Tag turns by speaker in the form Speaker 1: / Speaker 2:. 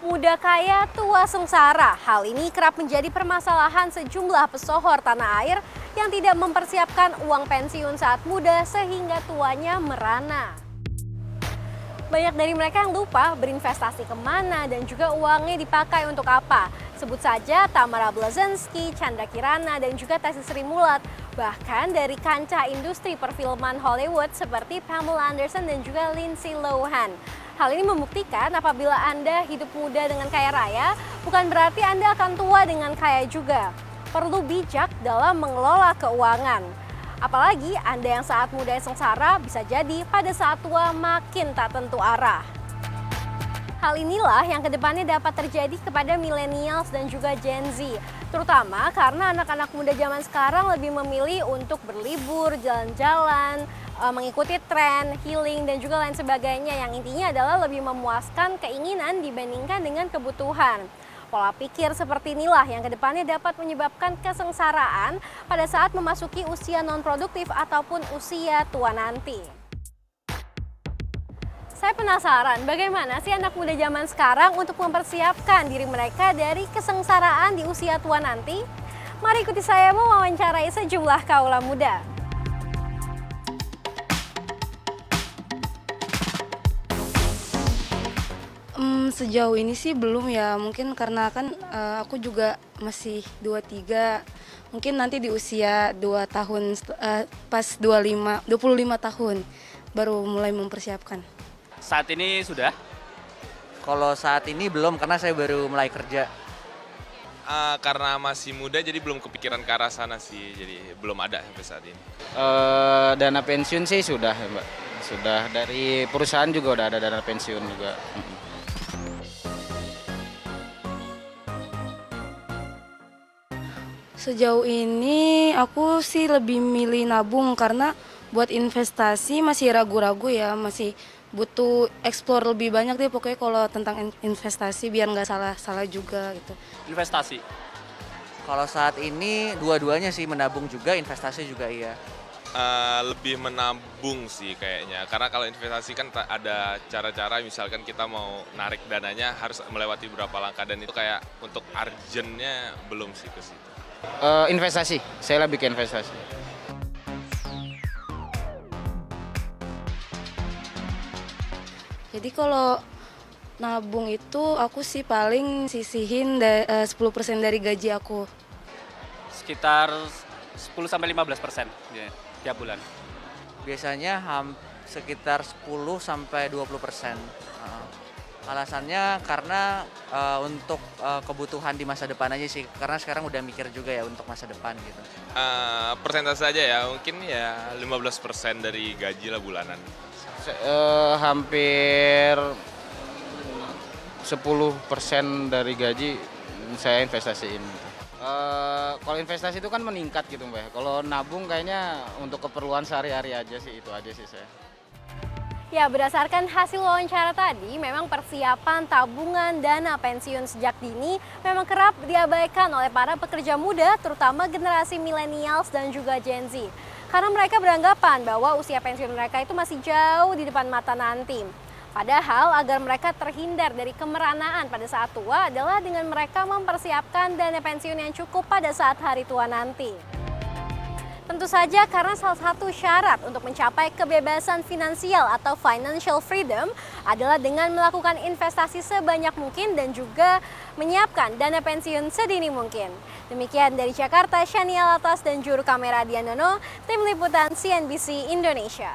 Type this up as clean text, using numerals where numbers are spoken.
Speaker 1: Muda kaya, tua sengsara. Hal ini kerap menjadi permasalahan sejumlah pesohor tanah air yang tidak mempersiapkan uang pensiun saat muda sehingga tuanya merana. Banyak dari mereka yang lupa berinvestasi kemana dan juga uangnya dipakai untuk apa. Sebut saja Tamara Blazensky, Chandra Kirana, dan juga Tessy Sri Mulat. Bahkan dari kancah industri perfilman Hollywood seperti Pamela Anderson dan juga Lindsay Lohan. Hal ini membuktikan apabila Anda hidup muda dengan kaya raya, bukan berarti Anda akan tua dengan kaya juga. Perlu bijak dalam mengelola keuangan. Apalagi Anda yang saat muda sengsara bisa jadi pada saat tua makin tak tentu arah. Hal inilah yang kedepannya dapat terjadi kepada millennials dan juga Gen Z. Terutama karena anak-anak muda zaman sekarang lebih memilih untuk berlibur, jalan-jalan, mengikuti tren, healing, dan juga lain sebagainya yang intinya adalah lebih memuaskan keinginan dibandingkan dengan kebutuhan. Pola pikir seperti inilah yang kedepannya dapat menyebabkan kesengsaraan pada saat memasuki usia non-produktif ataupun usia tua nanti. Saya penasaran bagaimana sih anak muda zaman sekarang untuk mempersiapkan diri mereka dari kesengsaraan di usia tua nanti? Mari ikuti saya mewawancarai sejumlah kaula muda.
Speaker 2: Sejauh ini sih belum ya, mungkin karena kan aku juga masih 23, mungkin nanti di usia 2 tahun, pas 25 tahun baru mulai mempersiapkan.
Speaker 3: Saat ini sudah?
Speaker 4: Kalau saat ini belum, karena saya baru mulai kerja.
Speaker 5: Karena masih muda jadi belum kepikiran ke arah sana sih, jadi belum ada sampai saat ini.
Speaker 6: Dana pensiun sih sudah ya Mbak, sudah dari perusahaan juga udah ada dana pensiun juga.
Speaker 2: Sejauh ini aku sih lebih milih nabung karena buat investasi masih ragu-ragu ya, masih butuh explore lebih banyak deh pokoknya kalau tentang investasi biar nggak salah-salah juga gitu.
Speaker 3: Investasi.
Speaker 4: Kalau saat ini dua-duanya sih, menabung juga, investasi juga iya.
Speaker 5: Lebih menabung sih kayaknya, karena kalau investasi kan ada cara-cara, misalkan kita mau narik dananya harus melewati beberapa langkah dan itu kayak untuk urgentnya belum sih ke situ.
Speaker 6: Investasi, saya lebih ke investasi.
Speaker 2: Jadi kalau nabung itu aku sih paling sisihin 10% dari gaji aku.
Speaker 3: Sekitar 10-15% tiap bulan.
Speaker 4: Biasanya sekitar 10-20%. Alasannya karena untuk kebutuhan di masa depan aja sih, karena sekarang udah mikir juga ya untuk masa depan gitu.
Speaker 5: Persentase aja ya, mungkin ya 15% dari gaji lah bulanan.
Speaker 6: Hampir 10% dari gaji saya investasiin. Kalau investasi itu kan meningkat gitu Mbak. Kalau nabung kayaknya untuk keperluan sehari-hari aja sih, itu aja sih saya.
Speaker 1: Ya, berdasarkan hasil wawancara tadi, memang persiapan tabungan dana pensiun sejak dini memang kerap diabaikan oleh para pekerja muda, terutama generasi millennials dan juga Gen Z. Karena mereka beranggapan bahwa usia pensiun mereka itu masih jauh di depan mata nanti. Padahal agar mereka terhindar dari kemeranaan pada saat tua adalah dengan mereka mempersiapkan dana pensiun yang cukup pada saat hari tua nanti. Tentu saja karena salah satu syarat untuk mencapai kebebasan finansial atau financial freedom adalah dengan melakukan investasi sebanyak mungkin dan juga menyiapkan dana pensiun sedini mungkin. Demikian dari Jakarta, Shania Latas dan juru kamera Dianono, tim liputan CNBC Indonesia.